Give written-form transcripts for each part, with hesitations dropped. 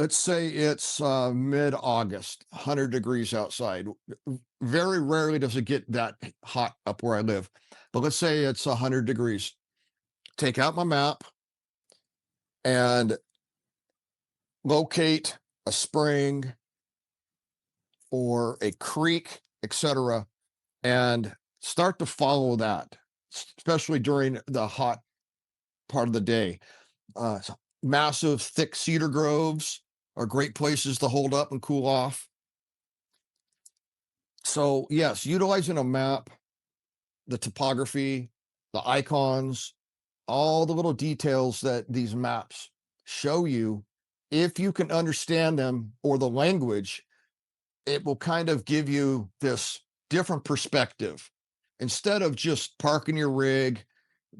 let's say it's mid-August, 100 degrees outside. Very rarely does it get that hot up where I live, but let's say it's 100 degrees. Take out my map and locate a spring or a creek, etc., and start to follow that, especially during the hot part of the day. Massive, thick cedar groves are great places to hold up and cool off. So, yes, utilizing a map, the topography, the icons, all the little details that these maps show you, if you can understand them or the language, it will kind of give you this different perspective. Instead of just parking your rig,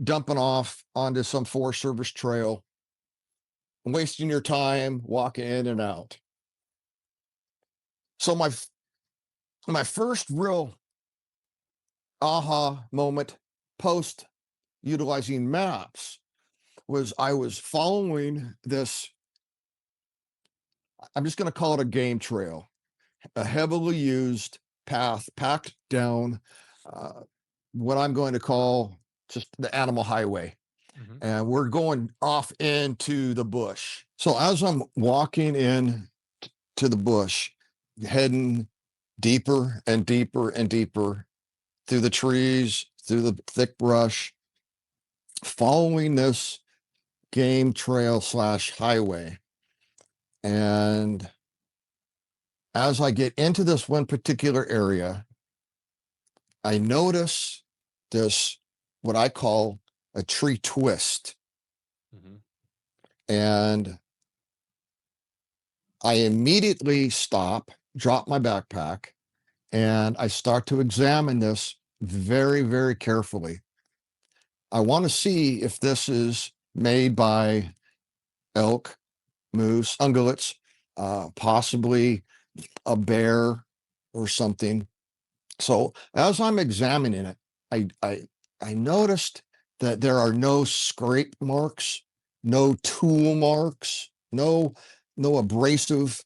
dumping off onto some Forest Service trail, wasting your time walking in and out. So my first real aha moment post utilizing maps was I was following this, I'm just going to call it a game trail, a heavily used path packed down uh, what I'm going to call just the animal highway. Mhm. And we're going off into the bush. So as I'm walking in to the bush, heading deeper and deeper and deeper through the trees, through the thick brush, following this game trail slash highway. And as I get into this one particular area, I notice this, what I call a tree twist. Mhm. And I immediately stop, drop my backpack, and I start to examine this very, very carefully. I want to see if this is made by elk, moose, ungulates, possibly a bear or something. So as I'm examining it, I noticed that there are no scrape marks, no tool marks, no abrasive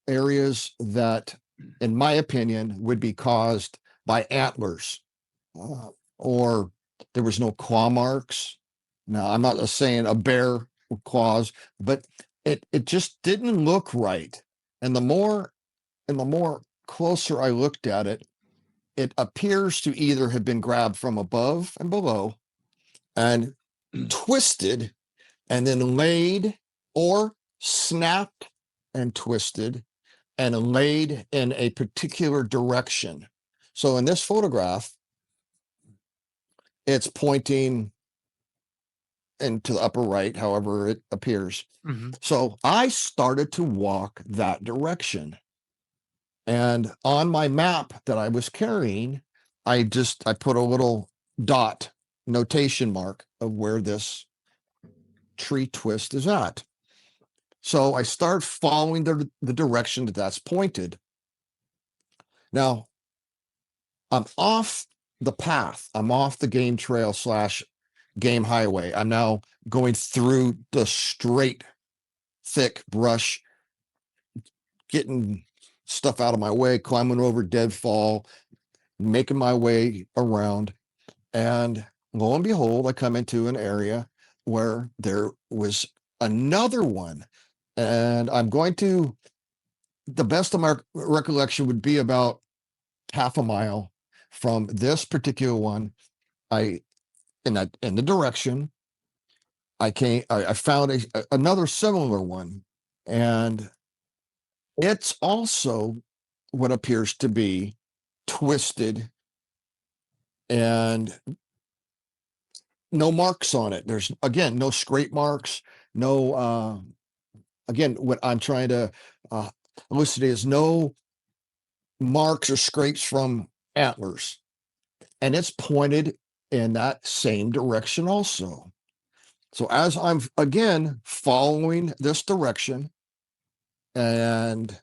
areas that, in my opinion, would be caused by antlers, or there was no claw marks. Now, I'm not saying a bear claws, but it just didn't look right. And the more closer I looked at it, it appears to either have been grabbed from above and below and twisted and then laid, or snapped and twisted and laid in a particular direction. So in this photograph, it's pointing into the upper right, however it appears. Mhm. So I started to walk that direction. And on my map that I was carrying, I put a little dot notation mark of where this tree twist is at. So I start following the direction that's pointed. Now, I'm off the path. I'm off the game trail slash game highway. I'm now going through the straight, thick brush, getting stuff out of my way, climbing over deadfall, making my way around. And lo and behold, I come into an area where there was another one. And I'm going to, the best of my recollection would be about half a mile from this particular one. I in the direction I found another similar one, and it's also what appears to be twisted and no marks on it. There's, again, no scrape marks, no again, what I'm trying to uh elucidate is no marks or scrapes from antlers, and it's pointed in that same direction also. So as I'm again following this direction, and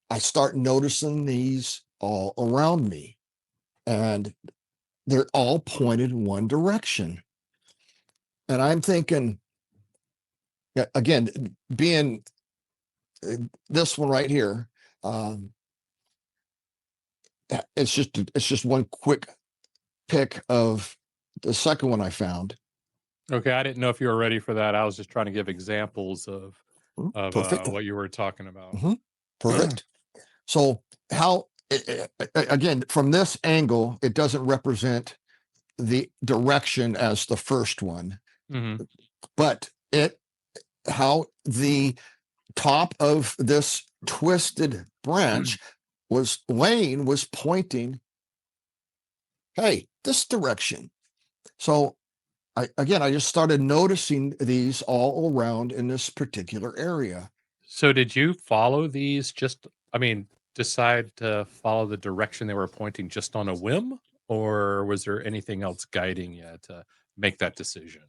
I start noticing these all around me, and they're all pointed in one direction. And I'm thinking, again, being this one right here, um, it's just one quick pick of the second one I found. Okay, I didn't know if you were ready for that. I was just trying to give examples of Perfect. what you were talking about. Mhm. Perfect. So how again, from this angle, it doesn't represent the direction as the first one, Hmm. but it how the top of this twisted branch was pointing, hey, this direction. So I just started noticing these all around in this particular area. So did you follow these just I mean, decide to follow the direction they were pointing just on a whim? Or was there anything else guiding you to make that decision?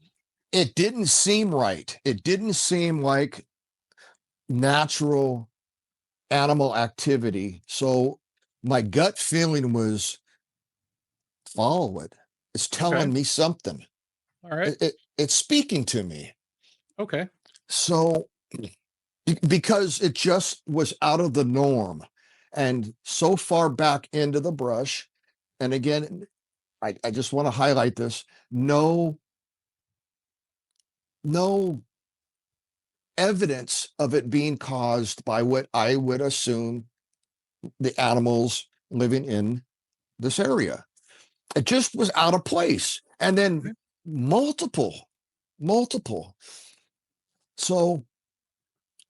It didn't seem right. It didn't seem like natural animal activity. So my gut feeling was follow it. It's Okay. telling me something. All right. It's speaking to me. Okay. So because it just was out of the norm and so far back into the brush. And again, I just want to highlight this. No, no evidence of it being caused by what I would assume the animals living in this area. It just was out of place. And then Okay. multiple, multiple. So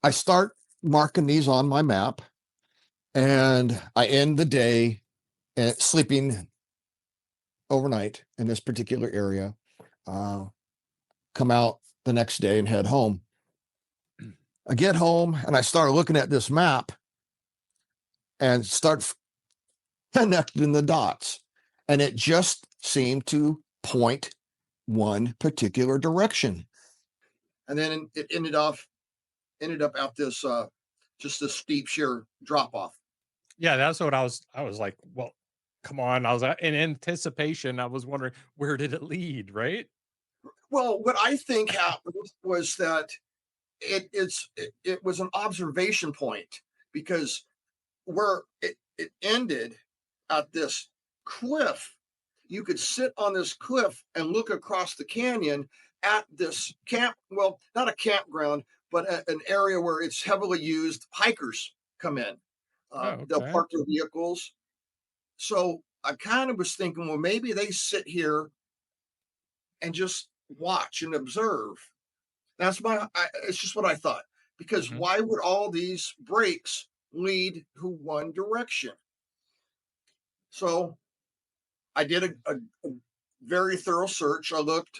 I start marking these on my map and I end the day sleeping overnight in this particular area. Uh, Come out the next day and head home. I get home and I start looking at this map and start connecting the dots. And it just seemed to point one particular direction. And then it ended up at this just a steep sheer drop off. Yeah, that's what I was like, well, come on. I was in anticipation. I was wondering where did it lead, right? Well, what I think happened was that it was an observation point because where it ended at this cliff, you could sit on this cliff and look across the canyon at this well, not a campground, but an area where it's heavily used. Hikers come in, Oh, they'll okay. park their vehicles. So I kind of was thinking, well, maybe they sit here and just watch and observe. It's just what I thought. Because Mhm. why would all these breaks lead to one direction? So I did a very thorough search. I looked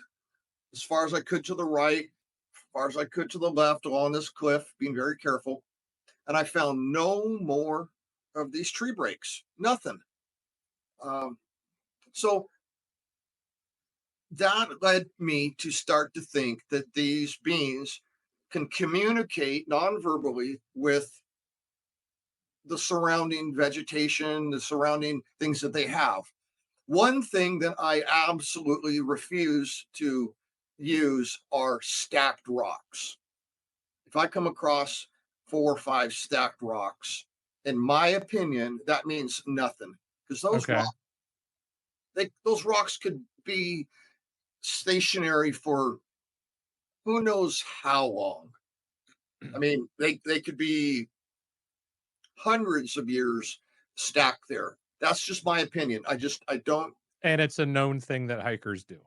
as far as I could to the right, as far as I could to the left along this cliff, being very careful. And I found no more of these tree breaks, nothing. Um, so that led me to start to think that these beings can communicate non-verbally with the surrounding vegetation, the surrounding things that they have. One thing that I absolutely refuse to use are stacked rocks. If I come across 4 or 5 stacked rocks, in my opinion, that means nothing because Okay. those rocks could be stationary for who knows how long. I mean, they could be hundreds of years stacked there. That's just my opinion. I don't And it's a known thing that hikers do.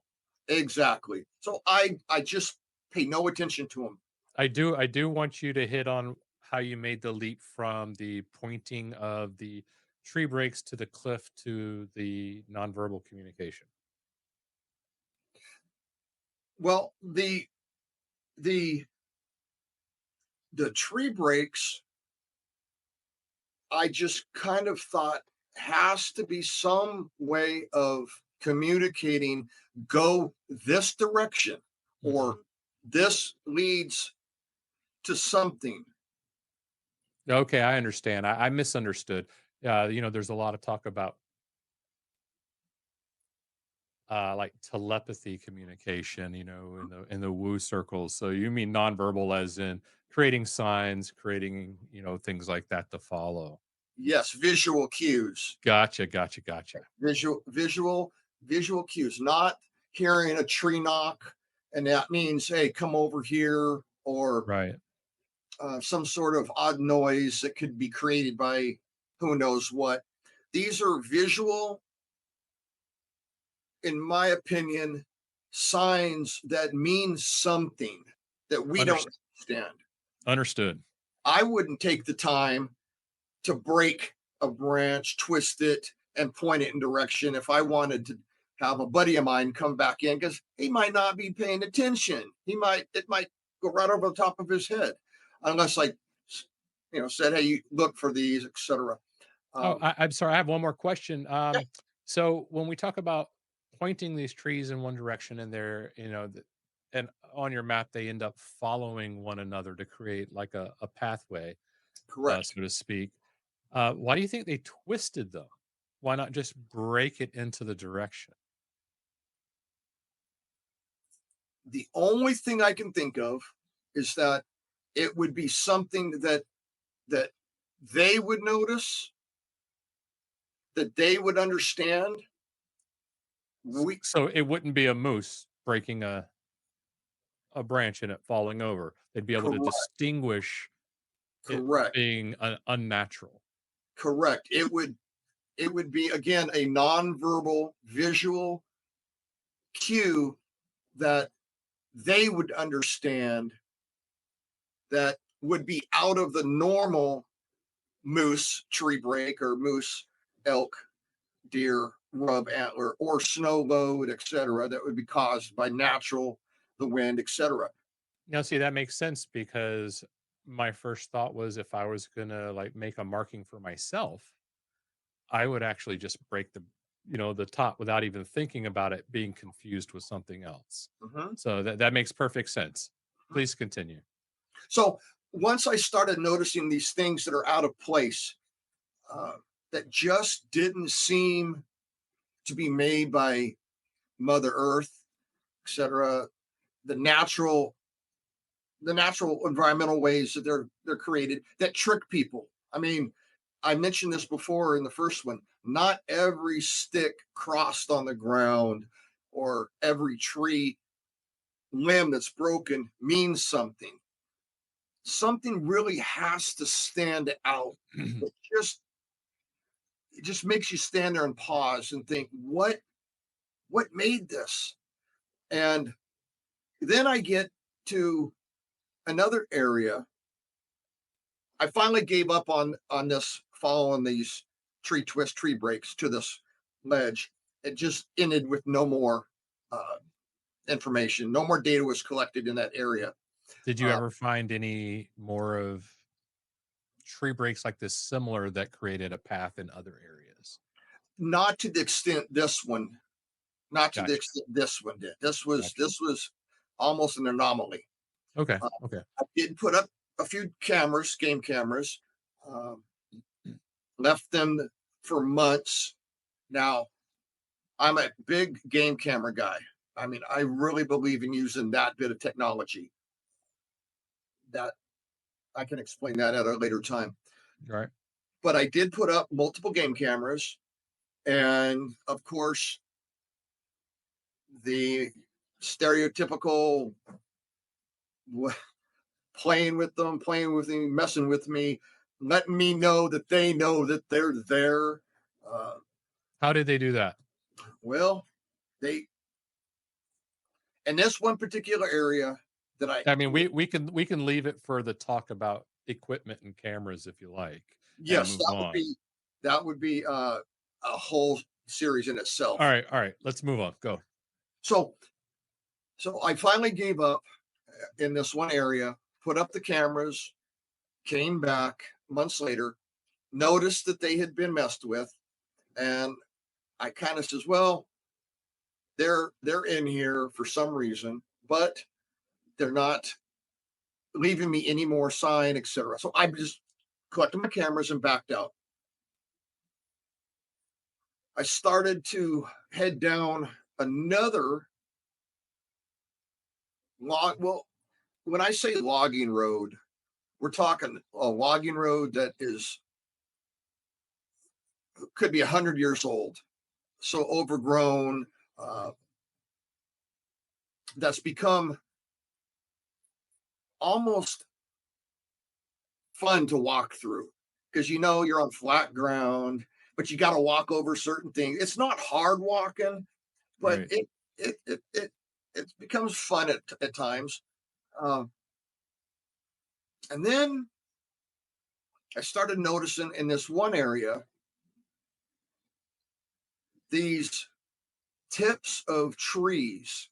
exactly. So I just pay no attention to them. I do want you to hit on how you made the leap from the pointing of the tree breaks to the cliff to the nonverbal communication. Well, the the tree breaks, I just kind of thought has to be some way of communicating, go this direction Mhm. or this leads to something. Okay, I understand. I misunderstood. There's a lot of talk about like telepathy communication, in the woo circles. So you mean nonverbal as in creating signs, creating, things like that to follow. Yes, visual cues. Gotcha, gotcha, gotcha. Visual cues, not hearing a tree knock, and that means, hey, come over here, or Right. some sort of odd noise that could be created by who knows what. These are visual, in my opinion, signs that mean something that we don't Underst understand. understood. I wouldn't take the time to break a branch, twist it, and point it in direction if I wanted to have a buddy of mine come back in, because he might not be paying attention. It might go right over the top of his head, unless I, said, "Hey, you look for these," etc. Oh, Um, I'm sorry, I have one more question. yeah, So when we talk about pointing these trees in one direction and and on your map, they end up following one another to create like a pathway, correct. so to speak. Why do you think they twisted them? Why not just break it into the direction? The only thing I can think of is that it would be something that they would notice, that they would understand. We So it wouldn't be a moose breaking a branch and it falling over. They'd be able to correct, distinguish it correct, being unnatural. correct. It would be, again, a nonverbal visual cue that they would understand, that would be out of the normal moose tree break, or moose, elk, deer rub antler, or snow load, etc., that would be caused by natural, the wind, etc. Now, see, that makes sense because my first thought was if I was gonna like make a marking for myself, I would actually just break the top without even thinking about it being confused with something else. Mhm. So that makes perfect sense. Please continue. So once I started noticing these things that are out of place, uh, that just didn't seem to be made by Mother Earth, etc., the natural the natural environmental ways that they're created, that trick people. I mean, I mentioned this before in the first one. Not every stick crossed on the ground, or every tree limb that's broken, means something. Something really has to stand out. It just makes you stand there and pause and think, what made this? And then I get to another area. I finally gave up on this, following these tree breaks to this ledge. It just ended with no more uh, information. No more data was collected in that area. Did you Uh, ever find any more of tree breaks like this similar that created a path in other areas? Not to the extent this one. Not to the Gotcha. extent this one did. This was Gotcha. almost an anomaly. Okay. Uh, Okay. I did put up a few cameras, game cameras, um, left them for months. Now, I'm a big game camera guy. I mean, I really believe in using that bit of technology. That I can explain that at a later time. All right. But I did put up multiple game cameras, and of course, the stereotypical playing with me, messing with me, letting me know that they're there. Uh, How did they do that? well, they in this one particular area that I I mean, we can leave it for the talk about equipment and cameras if you like, and yes, move on. that would be a whole series in All itself. right, all right. Let's move on. Go. So I finally gave up in this one area, put up the cameras, came back months later, noticed that they had been messed with, and I kind of says, well, they're in here for some reason, but they're not leaving me any more sign, etc. So I just collected my cameras and backed out. I started to head down another log. Well, when I say logging road, we're talking a logging road that is could be 100 years old, so overgrown. Uh, that's become almost fun to walk through because you're on flat ground, but you got to walk over certain things. It's not hard walking, but Right. it becomes fun at times. Uh, and then I started noticing in this one area these tips of trees.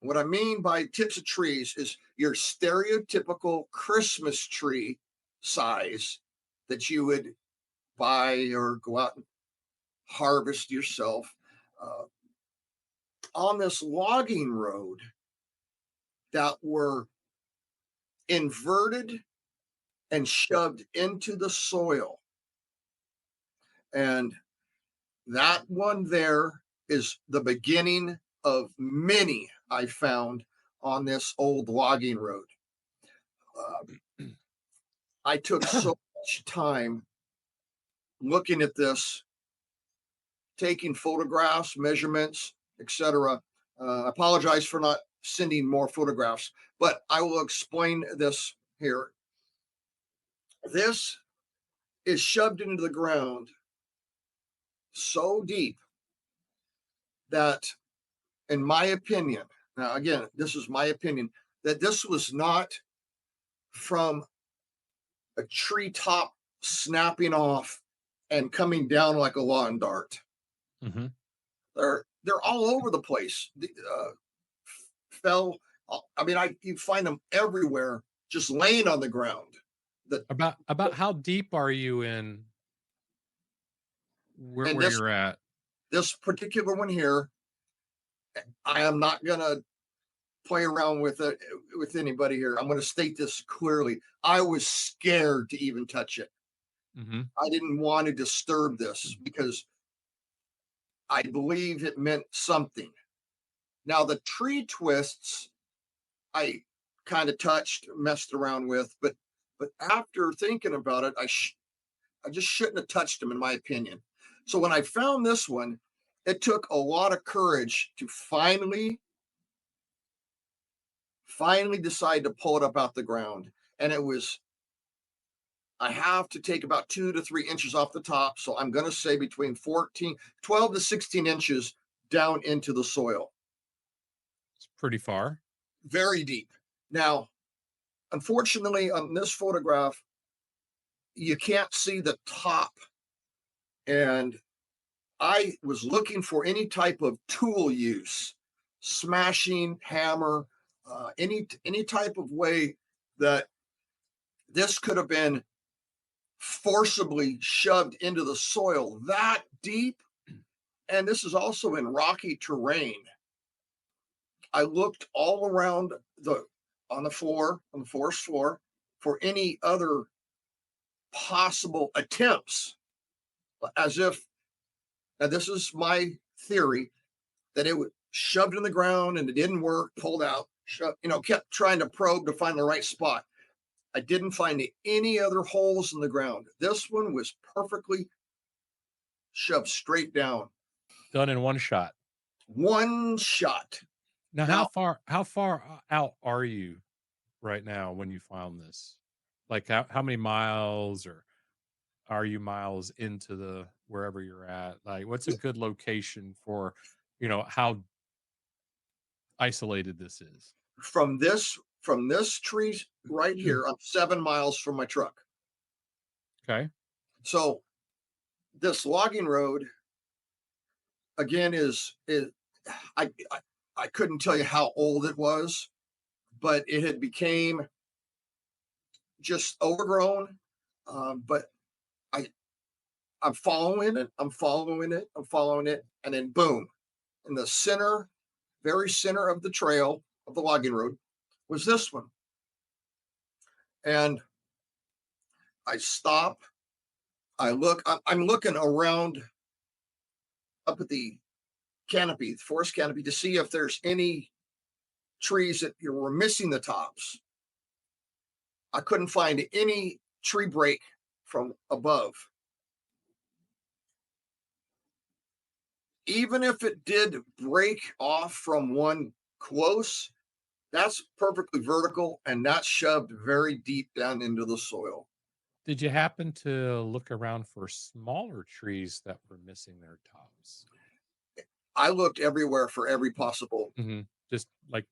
What I mean by tips of trees is your stereotypical Christmas tree size that you would buy or go out and harvest yourself. Uh, on this logging road that were inverted and shoved into the soil. And that one there is the beginning of many I found on this old logging road. Uh, I took so much time looking at this, taking photographs, measurements, etc. I apologize for not sending more photographs, but I will explain this here. This is shoved into the ground so deep that, in my opinion, now again, this is my opinion, that this was not from a treetop snapping off and coming down like a lawn dart. Hmm. They're all over the place. Fell. I mean, you find them everywhere, just laying on the ground. The About how deep are you in and where you're at? this particular one here, I am not gonna play around with it with anybody here. I'm going to state this clearly. I was scared to even touch it. Hmm. I didn't want to disturb this because I believe it meant something. Now the tree twists I kind of touched, messed around with, but after thinking about it, I just shouldn't have touched them in my opinion. So when I found this one, it took a lot of courage to finally decide to pull it up out the ground. And it was I have to take about 2 to 3 inches off the top. So I'm going to say between 12 to 16 inches down into the soil. It's pretty far. Very deep. Now, unfortunately, on this photograph, you can't see the top. And I was looking for any type of tool use, smashing, hammer, any type of way that this could have been forcibly shoved into the soil that deep. And this is also in rocky terrain. I looked all around on the floor, on the forest floor, for any other possible attempts, as if, and this is my theory, that it was shoved in the ground and it didn't work, pulled out, kept trying to probe to find the right spot. I didn't find any other holes in the ground. This one was perfectly shoved straight down. Done in one shot. One shot. Now, Now, how far out are you right now when you found this? Like how many miles or are you miles into the wherever you're at? Like what's a good location for, how isolated this is? from this tree right here, I'm 7 miles from my truck. Okay. So this logging road again is I couldn't tell you how old it was, but it had became just overgrown. But I I'm following it, I'm following it, I'm following it, and then boom, in the center, very center of the trail of the logging road was this one. And I stop, I look, I'm looking around up at the canopy, the forest canopy, to see if there's any trees that you were missing the tops. I couldn't find any tree break from above. Even if it did break off from one close, that's perfectly vertical and that's shoved very deep down into the soil. Did you happen to look around for smaller trees that were missing their tops? I looked everywhere for every possible. Just like,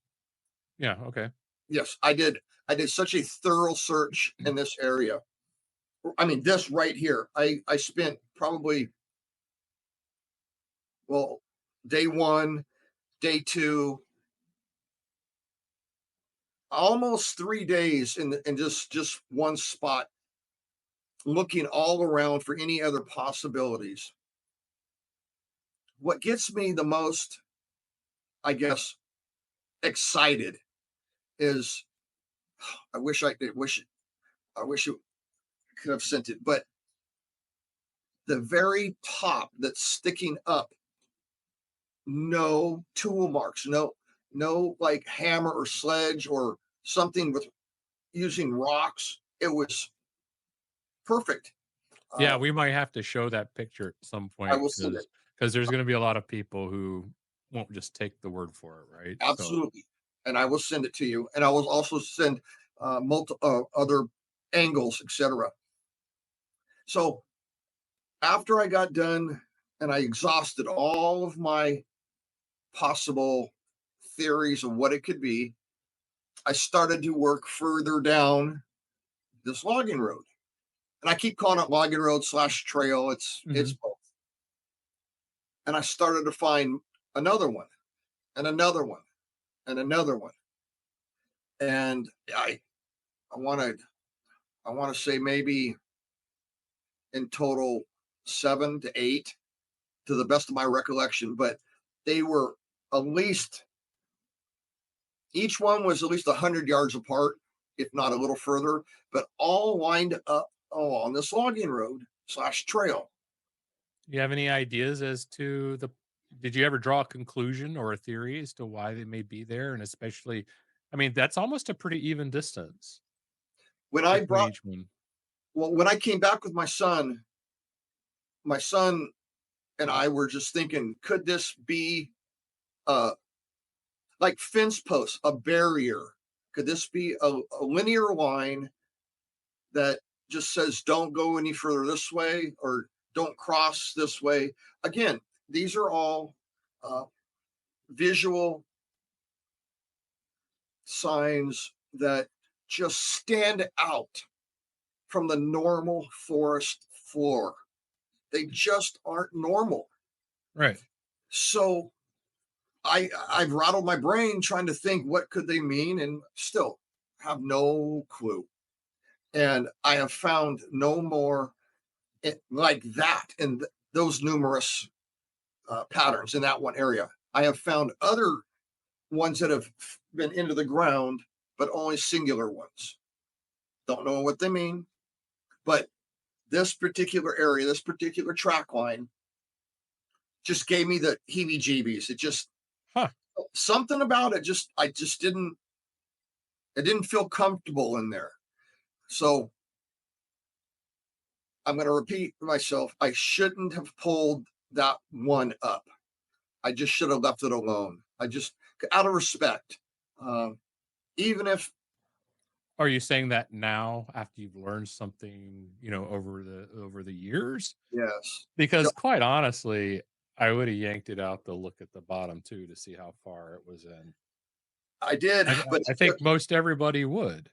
yeah, okay. Yes, I did. I did such a thorough search in this area. I mean, this right here. I spent probably, well, day one, day two, almost 3 days in just one spot, looking all around for any other possibilities. What gets me the most, I guess, excited is I wish I could wish I wish it could have sent it, but the very top that's sticking up, no tool marks, no like hammer or sledge or something with using rocks. It was perfect. Yeah, Uh, we might have to show that picture at some I point will send it. because there's gonna be a lot of people who won't just take the word for it, right? So, Absolutely. And I will send it to you. And I will also send other angles, etc. So after I got done and I exhausted all of my possible theories of what it could be, I started to work further down this logging road. And I keep calling it logging road slash trail. It's mhm. both. And I started to find another one and another one and another one. And I want to I want to say maybe in total 7 to 8 to the best of my recollection, but they were at least each one was at least 100 yards apart, if not a little further, but all lined up along this logging road slash trail. You have any ideas as to the did you ever draw a conclusion or a theory as to why they may be there? And especially, I mean, that's almost a pretty even distance When I between brought, each one. well, when I came back with my son and I were just thinking, could this be uh, like fence posts, a barrier? Could this be a linear line that just says don't go any further this way or don't cross this way? Again, these are all uh, visual signs that just stand out from the normal forest floor. They just aren't normal. Right. So I've rattled my brain trying to think what could they mean and still have no clue. And I have found no more like that in those numerous patterns in that one area. I have found other ones that have been into the ground, but only singular ones. Don't know what they mean, but this particular area, this particular track line, just gave me the heebie-jeebies. It just Huh. something about it. Just I just didn't. It didn't feel comfortable in there. So I'm going to repeat myself. I shouldn't have pulled that one up. I just should have left it alone. I just, out of respect, um, even if, Are you saying that now after you've learned something, over the years? yes, Because quite honestly, I would have yanked it out to look at the bottom too to see how far it was in. I did, I but I it took, think most everybody would.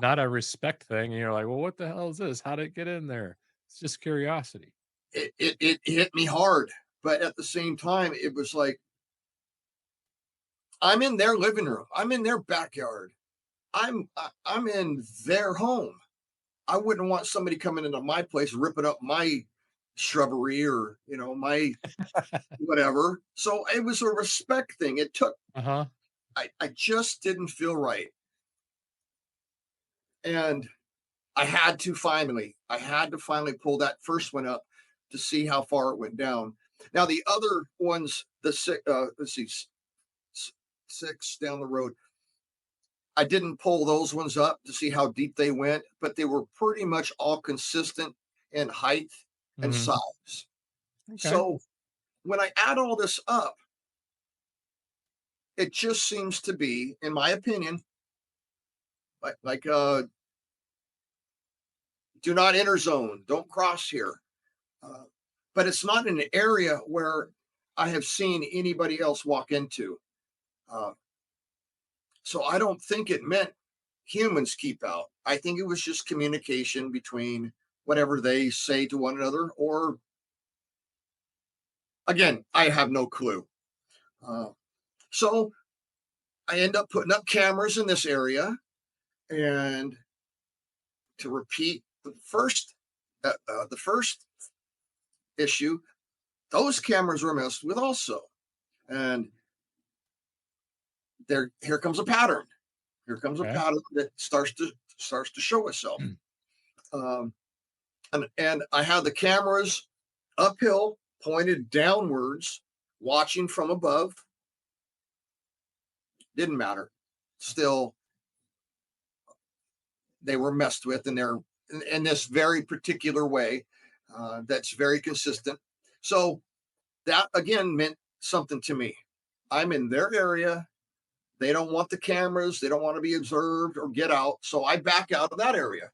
Not a respect thing, and you're like, "Well, what the hell is this? How did it get in there?" It's just curiosity. it hit me hard. But at the same time, it was like, I'm in their living room. I'm in their backyard. I'm in their home. I wouldn't want somebody coming into my place ripping up my shrubbery or my whatever. So it was a respect thing. It took Uh-huh. I just didn't feel right. And I had to finally pull that first one up to see how far it went down. Now the other ones, let's see, six down the road. I didn't pull those ones up to see how deep they went, but they were pretty much all consistent in height and Mhm. size. Okay. So when I add all this up, it just seems to be, in my opinion, like do not enter zone, don't cross here. Uh, but it's not in an area where I have seen anybody else walk into. Uh, so I don't think it meant humans keep out. I think it was just communication between whatever they say to one another, or again, I have no clue. Uh, so I end up putting up cameras in this area, and to repeat the first issue, those cameras were messed with also, and there here comes a pattern. Here comes a Okay. pattern that starts to show itself. Um, and I had the cameras uphill, pointed downwards, watching from above. Didn't matter. Still, they were messed with, and they're in this very particular way that's very consistent. So that again meant something to me. I'm in their area. They don't want the cameras. They don't want to be observed or get out. So I back out of that area.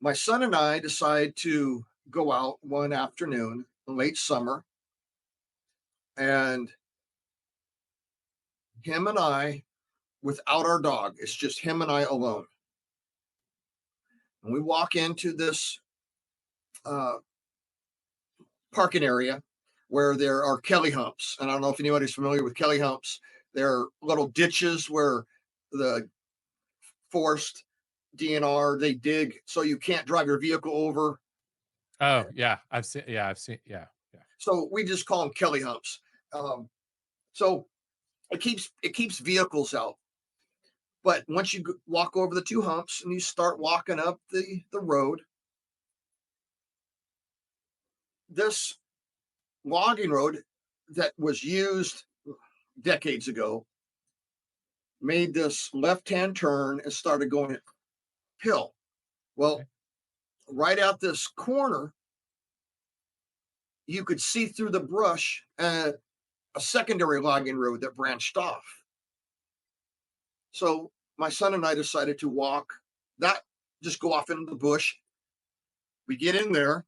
My son and I decide to go out one afternoon, late summer, and him and I, without our dog, it's just him and I alone. And we walk into this uh, parking area where there are Kelly humps. And I don't know if anybody's familiar with Kelly humps. They're little ditches where the forest DNR they dig so you can't drive your vehicle over. Oh, yeah. I've seen yeah, yeah. So we just call them Kelly humps. Um, so it keeps vehicles out. But once you walk over the two humps and you start walking up the road, this logging road that was used decades ago made this left hand turn and started going uphill. Well, Okay. right out this corner, you could see through the brush a secondary logging road that branched off. So my son and I decided to walk that, just go off into the bush. We get in there,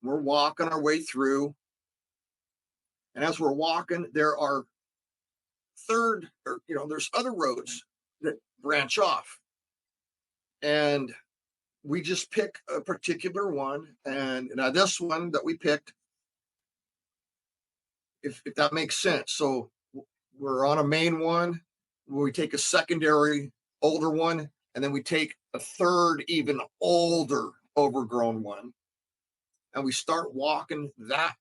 we're walking our way through. And as we're walking, there are there's other roads that branch off. And we just pick a particular one. And now this one that we picked, if that makes sense. So we're on a main one, where we take a secondary older one, and then we take a third, even older, overgrown one, and we start walking that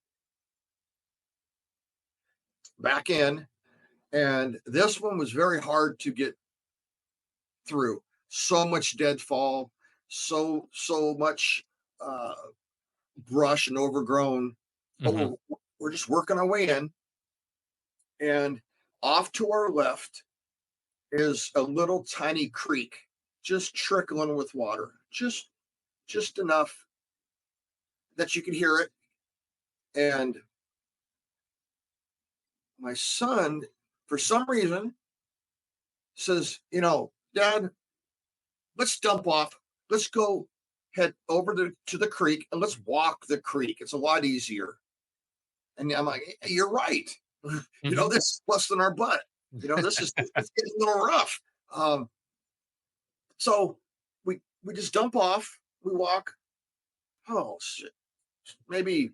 back in. And this one was very hard to get through. So much deadfall, so much uh, brush and overgrown. But Mhm. we're just working our way in, and off to our left is a little tiny creek, just trickling with water, just enough that you can hear it. And my son, for some reason, says, Dad, let's dump off. Let's go head over to the creek and let's walk the creek. It's a lot easier. And I'm like, hey, you're right. Mhm. This is busting our butt. This is it's getting a little rough. Um, so we just dump off. We walk, oh shit, maybe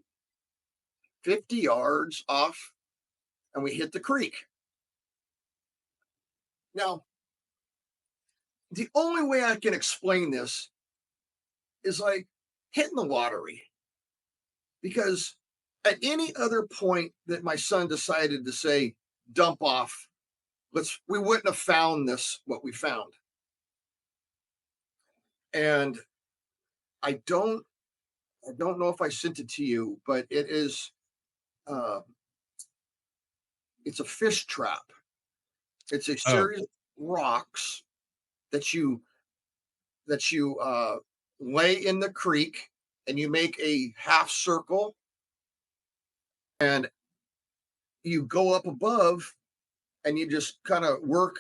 50 yards off, and we hit the creek. Now, the only way I can explain this is like hitting the lottery, because at any other point that my son decided to say, dump off, we wouldn't have found this, what we found. And I don't I don't know if I sent it to you, but it is uh, It's a fish trap. It's a Oh, series of rocks that you lay in the creek, and you make a half circle, and you go up above, and you just kind of work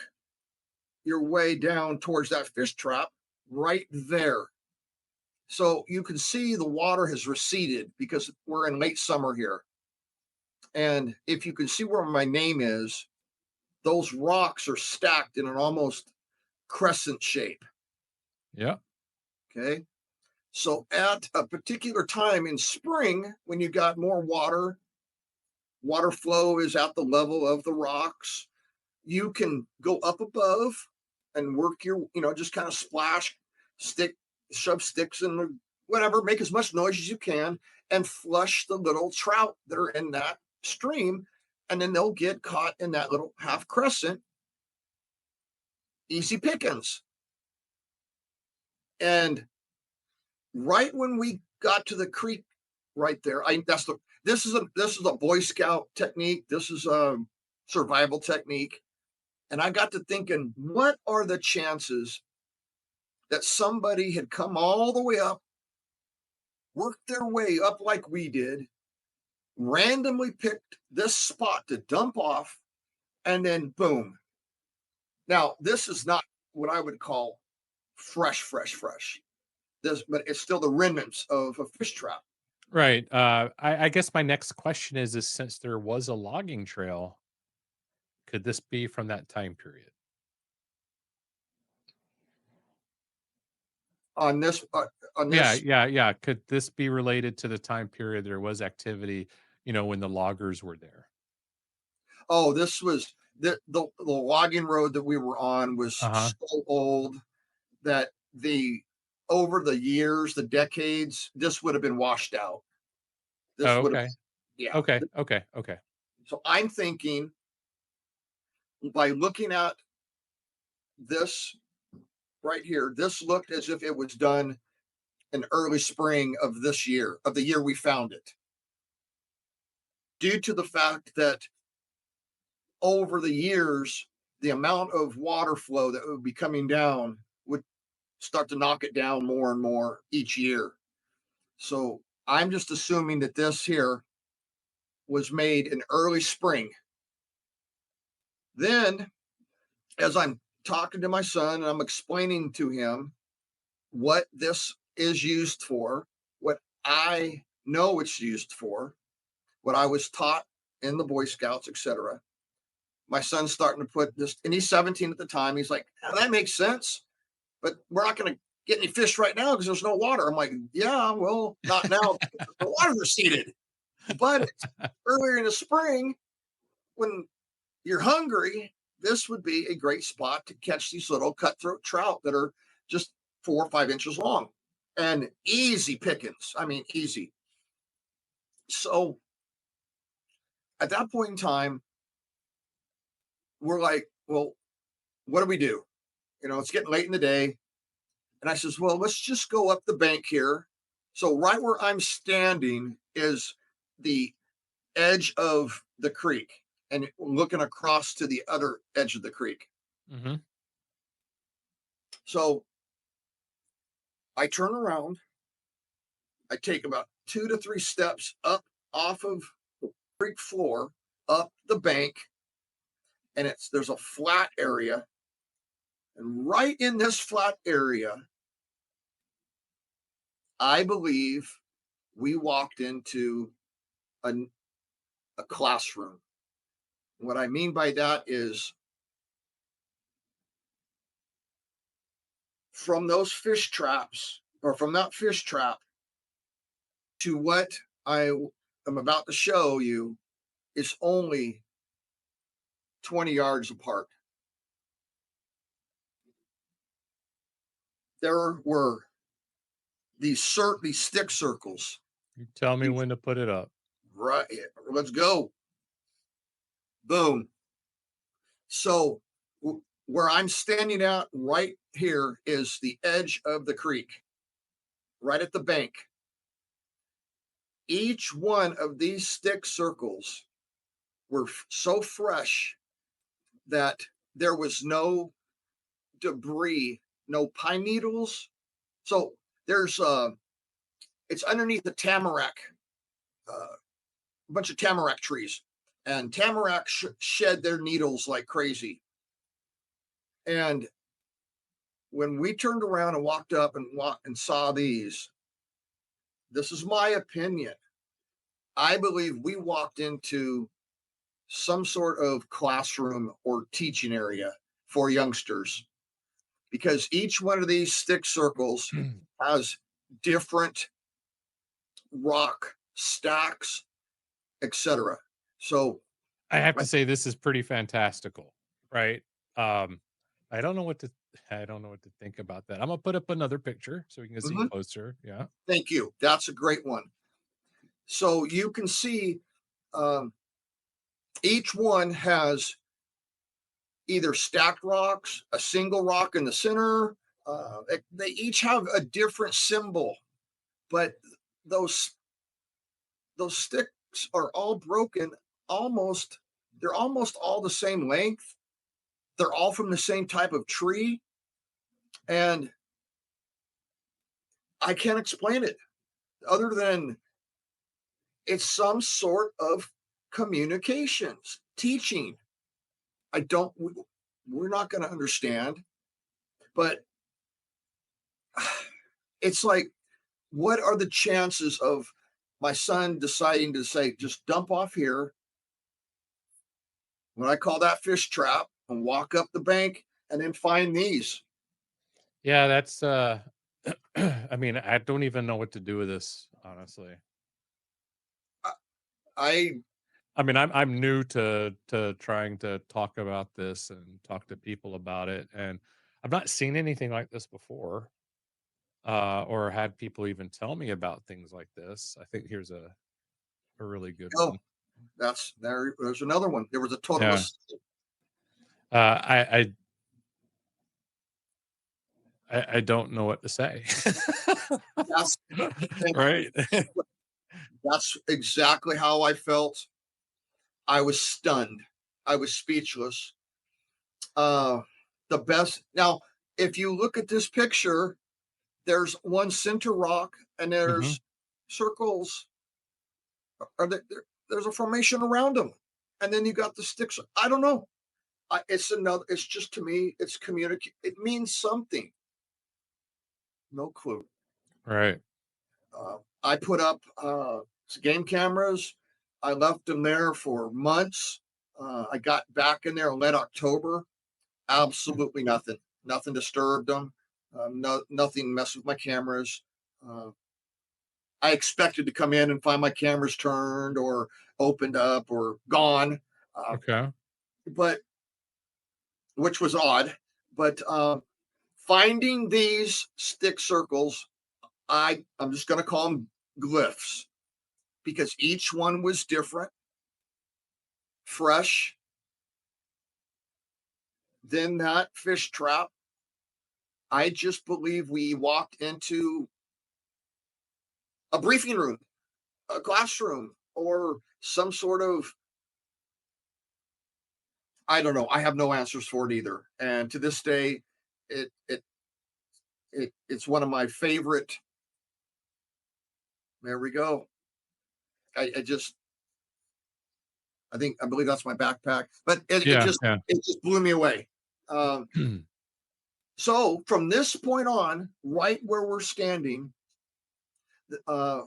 your way down towards that fish trap right there. So you can see the water has receded because we're in late summer here. And if you can see where my name is, those rocks are stacked in an almost crescent shape. yeah. Okay. So at a particular time in spring, when you got more water, water flow is at the level of the rocks, you can go up above and work your, just kind of splash, stick, shove sticks in the whatever, make as much noise as you can, and flush the little trout that are in that stream. And then they'll get caught in that little half crescent, easy pickings. And right when we got to the creek right there, this is a Boy Scout technique. This is a survival technique. And I got to thinking, what are the chances that somebody had come all the way up, worked their way up like we did, randomly picked this spot to dump off, and then boom. Now, this is not what I would call fresh, fresh, fresh. This, but it's still the remnants of a fish trap. Right. I guess my next question is since there was a logging trail, could this be from that time period? On this, on Yeah, this, yeah, yeah. Could this be related to the time period there was activity, when the loggers were there? oh, this was the logging road that we were on was Uh-huh. so old that the over the years, the decades, this would have been washed out. This Oh, would have, okay. yeah. Okay. Okay. Okay. So I'm thinking by looking at this right here, this looked as if it was done in early spring of this year, of the year we found it, due to the fact that over the years, the amount of water flow that would be coming down would start to knock it down more and more each year. So I'm just assuming that this here was made in early spring. Then, as I'm talking to my son and I'm explaining to him what this is used for, what I know it's used for, what I was taught in the Boy Scouts, etc. My son's starting to put this, and he's 17 at the time. He's like, "Oh, that makes sense, but we're not going to get any fish right now because there's no water." I'm like, "Yeah, well, not now. The water receded, but earlier in the spring when you're hungry, this would be a great spot to catch these little cutthroat trout that are just 4 or 5 inches long and easy pickings. I mean, easy." So at that point in time, we're like, "Well, what do we do? It's getting late in the day." And I says, "Well, let's just go up the bank here." So right where I'm standing is the edge of the creek and looking across to the other edge of the creek. Hmm. So I turn around, I take about 2 to 3 steps up off of the creek floor, up the bank, and there's a flat area. And right in this flat area, I believe we walked into a, a classroom. What I mean by that is from those fish traps, or from that fish trap to what I am about to show you, is only 20 yards apart. There were these stick circles. You tell me when to put it up. Right, let's go. Boom. So where I'm standing at right here is the edge of the creek, right at the bank. Each one of these stick circles were so fresh that there was no debris, no pine needles. So there's it's underneath the tamarack, a bunch of tamarack trees, and tamarack shed their needles like crazy. And when we turned around and walked up and saw these, this is my opinion. I believe we walked into some sort of classroom or teaching area for youngsters, because each one of these stick circles has different rock stacks, etc. So I have I, to say this is pretty fantastical, right? Um, I don't know what to I don't know what to think about that. I'm gonna put up another picture so we can see mhm, closer. Yeah. thank you. That's a great one. So you can see um, each one has either stacked rocks, a single rock in the center. They each have a different symbol, but those those sticks are all broken. Almost, they're almost all the same length. They're all from the same type of tree, and I can't explain it other than it's some sort of communications teaching. I don't. We're not going to understand, but it's like, what are the chances of my son deciding to say, just dump off here, what I call that fish trap, and walk up the bank and then find these? Yeah, that's I mean, I don't even know what to do with this, honestly. I I mean, I'm new to trying to talk about this and talk to people about it, and I've not seen anything like this before, or had people even tell me about things like this. I think here's a really good oh, one. that's there. There's another one. There was a Yeah. totalist. I I don't know what to say. That's thank you. Right? That's exactly how I felt. I was stunned. I was speechless. Uh, the best. Now, if you look at this picture, there's one center rock, and Mhm. there's circles. Or there's a formation around them, and then you got the sticks. I don't know. It's another. It's just, to me, it's communicate. It means something. No clue. Right. I put up game cameras. I left them there for months. I got back in there in late October. Absolutely nothing. Nothing disturbed them. Nothing messed with my cameras. Uh, I expected to come in and find my cameras turned or opened up or gone, uh, Okay. but which was odd. But finding these stick circles, I'm just going to call them glyphs, because each one was different, fresh. Then that fish trap, I just believe we walked into a briefing room, a classroom, or some sort of, I don't know. I have no answers for it either. And to this day, it it, it's one of my favorite. There we go. I just, I believe that's my backpack, but Yeah, yeah. it just blew me away. Um, so from this point on, right where we're standing, uh,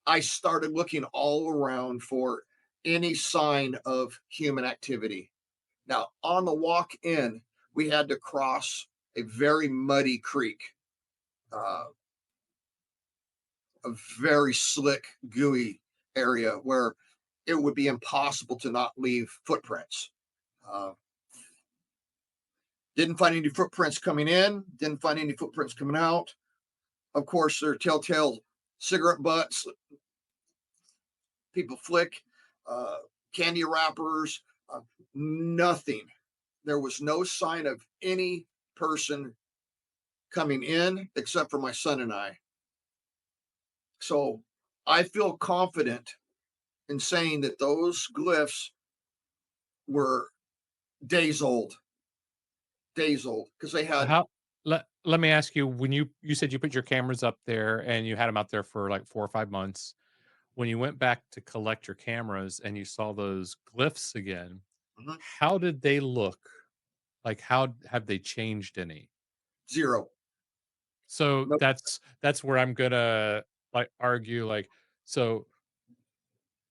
I started looking all around for any sign of human activity. Now, on the walk in, we had to cross a very muddy creek, uh, a very slick, gooey area where it would be impossible to not leave footprints. Uh, didn't find any footprints coming in, didn't find any footprints coming out. Of course, there are telltale cigarette butts, people flick, uh, candy wrappers, nothing. There was no sign of any person coming in except for my son and I. So I feel confident in saying that those glyphs were days old, days old, because they had How let me ask you, when you said you put your cameras up there and you had them out there for, like, 4 or 5 months. When you went back to collect your cameras and you saw those glyphs again, mhm, how did they look? Like, how have they changed any? zero. So No. that's where I'm gonna, like, argue, like, so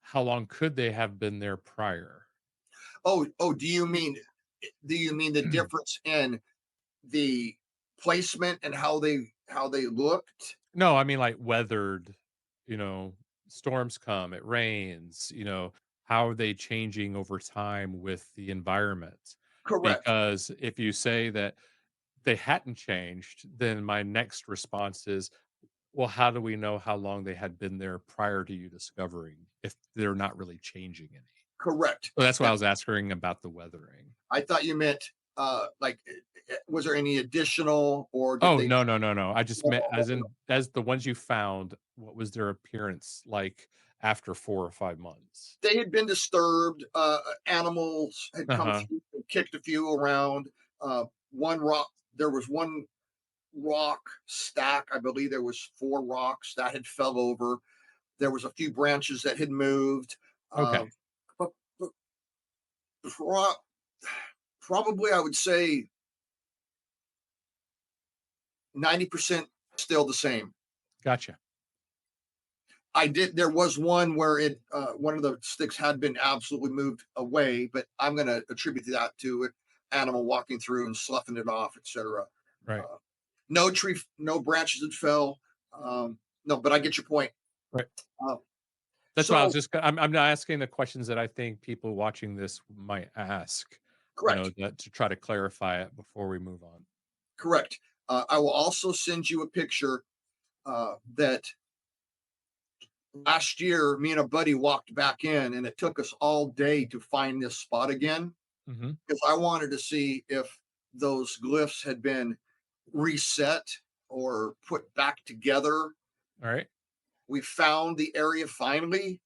how long could they have been there prior? Oh, do you mean the difference in the placement and how they looked? No, I mean, like, weathered, you know, storms come, it rains, how are they changing over time with the environment? Correct, Because if you say that they hadn't changed, then my next response is, well, how do we know how long they had been there prior to you discovering if they're not really changing any? correct. So that's why Now, I was asking about the weathering. I thought you meant, like, was there any additional, or did Oh, they? no, no, no, no. I just No, meant no, as no. in as the ones you found, what was their appearance like after 4 or 5 months? They had been disturbed. Animals had come Uh-huh. through and kicked a few around. One rock, there was one rock stack. I believe there was four rocks that had fell over. There was a few branches that had moved. Okay. Um, but, but pro- probably I would say 90% still the same. Gotcha. I did. There was one where one of the sticks had been absolutely moved away, but I'm going to attribute that to it animal walking through and sloughing it off, etc. Right. Uh, no tree, no branches that fell. No, but I get your point. Right. Uh, That's why I was so just I'm not asking the questions that I think people watching this might ask, correct, that to try to clarify it before we move on. correct. I will also send you a picture that last year me and a buddy walked back in, and it took us all day to find this spot again Mhm. because I wanted to see if those glyphs had been reset or put back together. Alright. We found the area finally,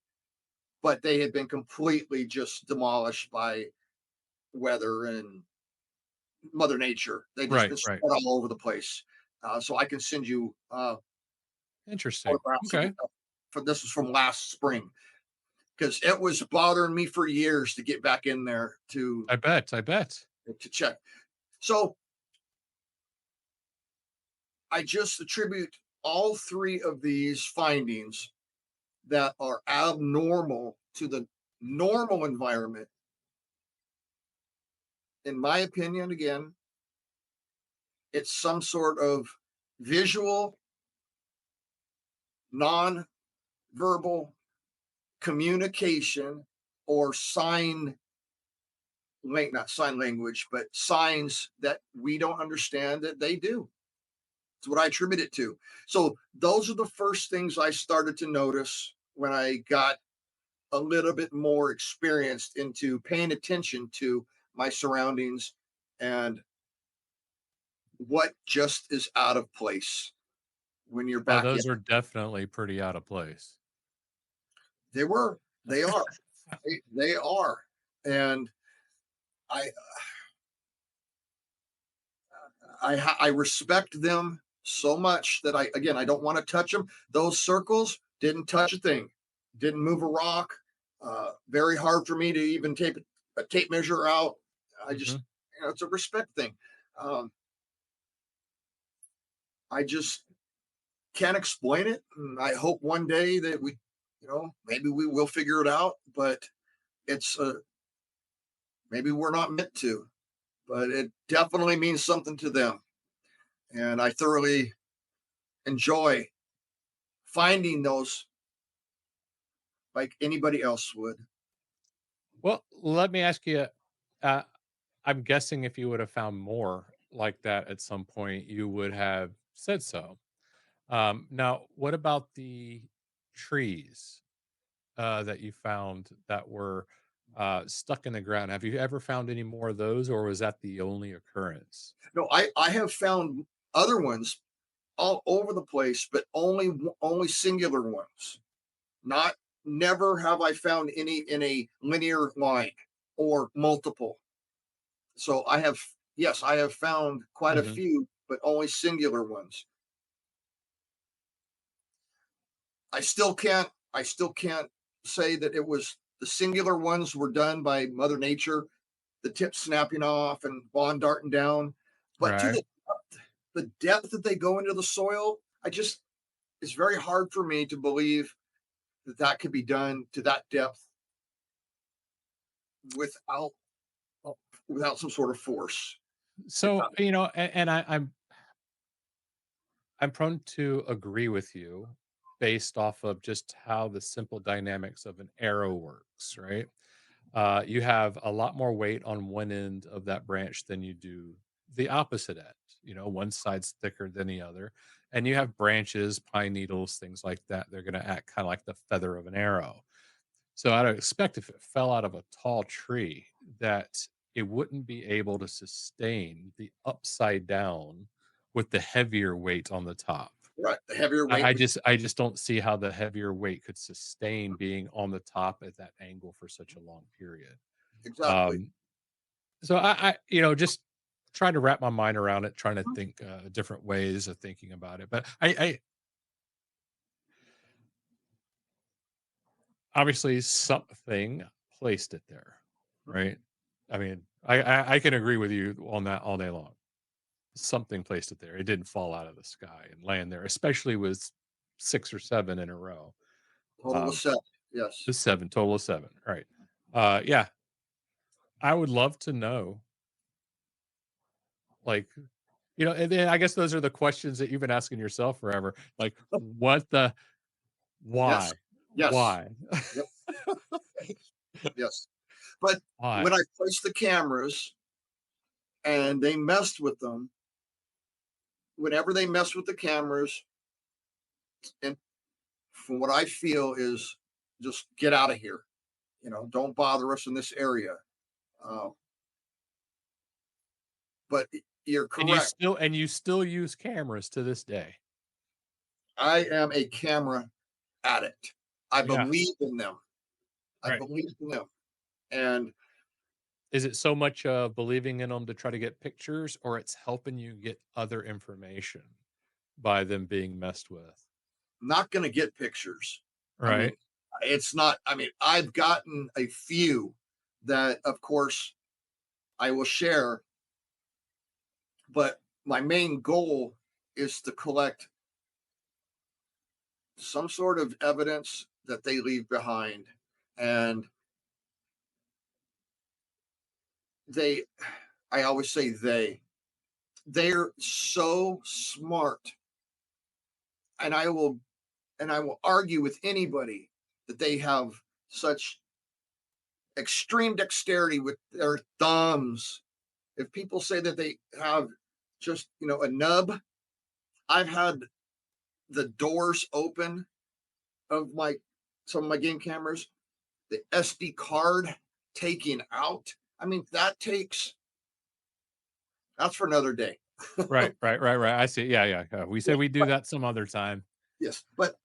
but they had been completely just demolished by weather and Mother Nature. They just Right, been right. spread all over the place. So I can send you Interesting. photographs of Okay. it. For this was from last spring because it was bothering me for years to get back in there I bet, I bet. to check. So I just attribute all three of these findings that are abnormal to the normal environment. In my opinion, again, it's some sort of visual, non-verbal communication or not sign language, but signs that we don't understand that they do. It's what I attribute it to. So those are the first things I started to notice when I got a little bit more experienced into paying attention to my surroundings and what just is out of place when you're Oh, back in. those are definitely pretty out of place. They were, they are, they are. And I, I respect them so much that again, I don't want to touch them. Those circles didn't touch a thing, didn't move a rock. Very hard for me to even take a tape measure out. I just, Mhm. it's a respect thing. Um, I just can't explain it. And I hope one day that maybe we will figure it out, but it's, maybe we're not meant to, but it definitely means something to them. And I thoroughly enjoy finding those like anybody else would. Well, let me ask you, uh, I'm guessing if you would have found more like that at some point, you would have said so. Now, what about the trees that you found that were stuck in the ground? Have you ever found any more of those, or was that the only occurrence? No, I have found other ones all over the place, but only singular ones. Not Never have I found any in a linear line. or multiple. So I have, yes, I have found quite a Hmm. few, but only singular ones. I still can't say that it was the singular ones were done by Mother Nature, the tip snapping off and Bond darting down. But to Right. the depth that they go into the soil, it's very hard for me to believe that that could be done to that depth without without some sort of force. So, and I'm prone to agree with you based off of just how the simple dynamics of an arrow works, right? You have a lot more weight on one end of that branch than you do the opposite end. One side's thicker than the other. And you have branches, pine needles, things like that. They're going to act kind of like the feather of an arrow. So I'd expect if it fell out of a tall tree that it wouldn't be able to sustain the upside down with the heavier weight on the top. Right, the heavier weight I would just I just don't see how the heavier weight could sustain being on the top at that angle for such a long period. exactly. Um, so just trying to wrap my mind around it, trying to think different ways of thinking about it. But I obviously something placed it there, right? I mean, I can agree with you on that all day long. Something placed it there. It didn't fall out of the sky and land there, especially with 6 or 7 in a row. Total of Um, seven. Yes. the 7, total of 7, right. Yeah, I would love to know, like, and then I guess those are the questions that you've been asking yourself forever, like, what the Yes. why? Yes. Why? Yep. Yes. But Why? when I placed the cameras and they messed with them, whenever they messed with the cameras, and from what I feel is just get out of here. Don't bother us in this area. Uh, but you're correct. And you still use cameras to this day? I am a camera addict. I Yeah, believe in them. I right. believe in them. And Is it so much, believing in them to try to get pictures, or it's helping you get other information by them being messed with? not going to get pictures. I mean, Right. it's not, I mean, I've gotten a few that, of course, I will share, but my main goal is to collect some sort of evidence that they leave behind. And they, I always say they're so smart. And I will argue with anybody that they have such extreme dexterity with their thumbs. If people say that they have just, a nub, I've had the doors open of my some of my game cameras, the SD card taking out. I mean, that's for another day. Right, right, right, right. I see. Yeah, yeah. We Yeah, said we do but that some other time. yes, but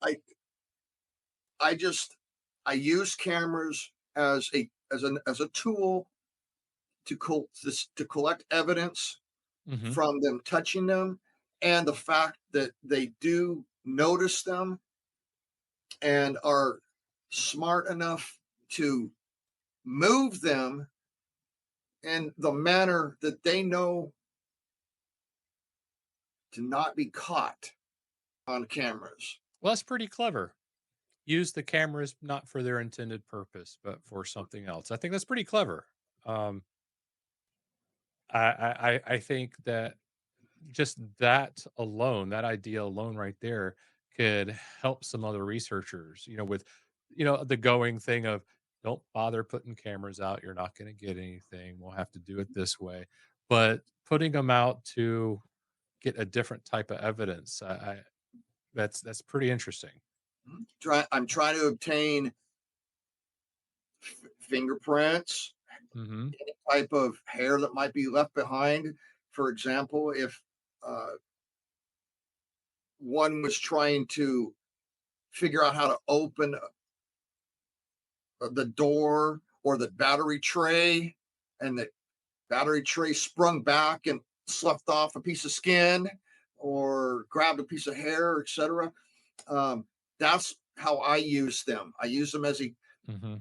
I just I use cameras as a tool to collect evidence Hmm. from them touching them, and the fact that they do notice them and are smart enough to move them in the manner that they know to not be caught on cameras. Well, that's pretty clever. Use the cameras not for their intended purpose, but for something else. I think that's pretty clever. Um, I think that just that alone, that idea alone right there could help some other researchers, with, the going thing of don't bother putting cameras out. You're not going to get anything. We'll have to do it this way. But putting them out to get a different type of evidence, that's pretty interesting. I'm trying to obtain fingerprints, Hmm. any type of hair that might be left behind. For example, if uh, one was trying to figure out how to open the door or the battery tray, and the battery tray sprung back and sloughed off a piece of skin or grabbed a piece of hair, etc. Um, that's how I use them. I use them as Mhm.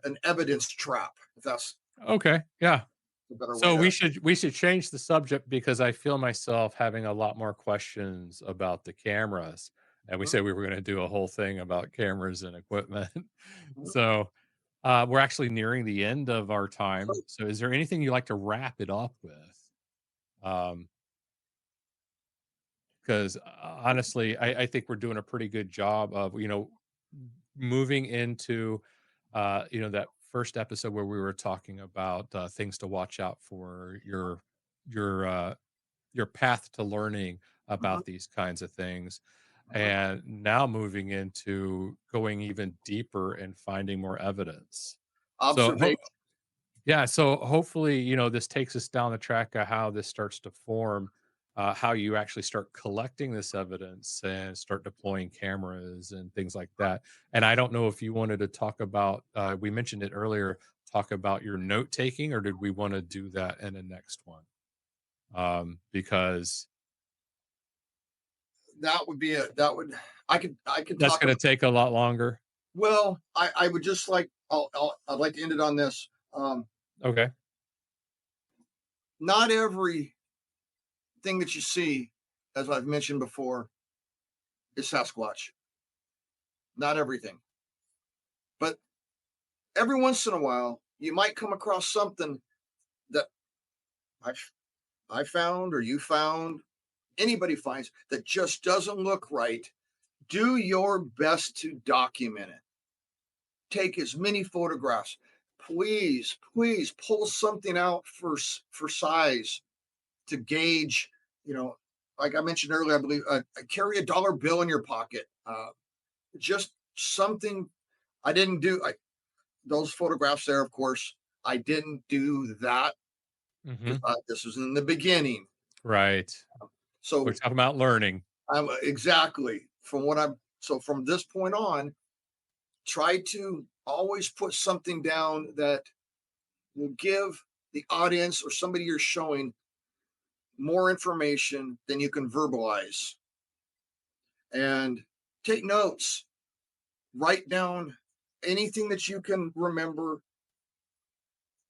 an evidence trap, if that's Okay, yeah. a better way So to. we should change the subject because I feel myself having a lot more questions about the cameras, and we Mhm, said we were gonna do a whole thing about cameras and equipment. mhm. So, we're actually nearing the end of our time. So is there anything you'd like to wrap it up with? Um 'Cause, honestly, I think we're doing a pretty good job of, moving into, that first episode where we were talking about, things to watch out for your, uh, your path to learning Mhm, about these kinds of things, mhm. and now moving into going even deeper and finding more evidence. So, Observation. yeah, so hopefully, this takes us down the track of how this starts to form, how you actually start collecting this evidence and start deploying cameras and things like that. And I don't know if you wanted to talk about, we mentioned it earlier, talk about your note taking, or did we want to do that in the next one? Because That would be a that would I could that's talk going about. to take a lot longer. Well, I would just like I'd like to end it on this. Okay. Not everything that you see, as I've mentioned before, is Sasquatch. Not everything, but every once in a while, you might come across something that I I found or you found, anybody finds that just doesn't look right. Do your best to document it. Take as many photographs. Please, please pull something out for size to gauge. You know, like I mentioned earlier, I believe carry a dollar bill in your pocket. Just something. I didn't do those photographs there. Of course, I didn't do that because Hmm. this was in the beginning. Right. We're So talking about learning. I'm exactly from what I'm. So from this point on, try to always put something down that will give the audience or somebody you're showing more information than you can verbalize. And take notes, write down anything that you can remember.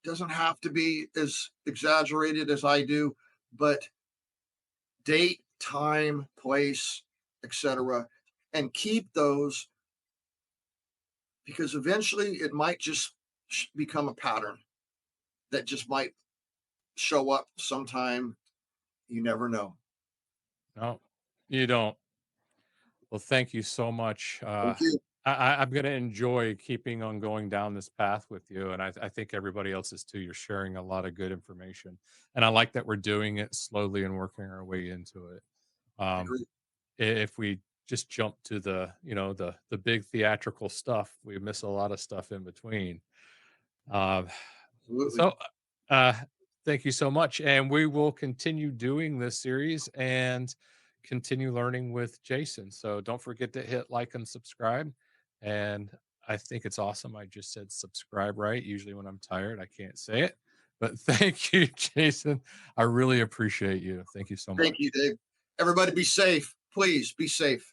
Doesn't have to be as exaggerated as I do, but date, time, place, etc. And keep those because eventually it might just become a pattern that just might show up sometime. You never know. No, you don't. Well, thank you so much. Thank you. I'm going to enjoy keeping on going down this path with you, and I think everybody else is too. You're sharing a lot of good information, and I like that we're doing it slowly and working our way into it. I Um, agree. if we just jump to the big theatrical stuff, we miss a lot of stuff in between. Um, Absolutely. so, uh, thank you so much, and we will continue doing this series and continue learning with Jason. So don't forget to hit like and subscribe. And I think it's awesome. I just said subscribe right. Usually when I'm tired, I can't say it. But thank you, Jason. I really appreciate you. Thank you so Thank much. you, Dave. Everybody be safe. Please be safe.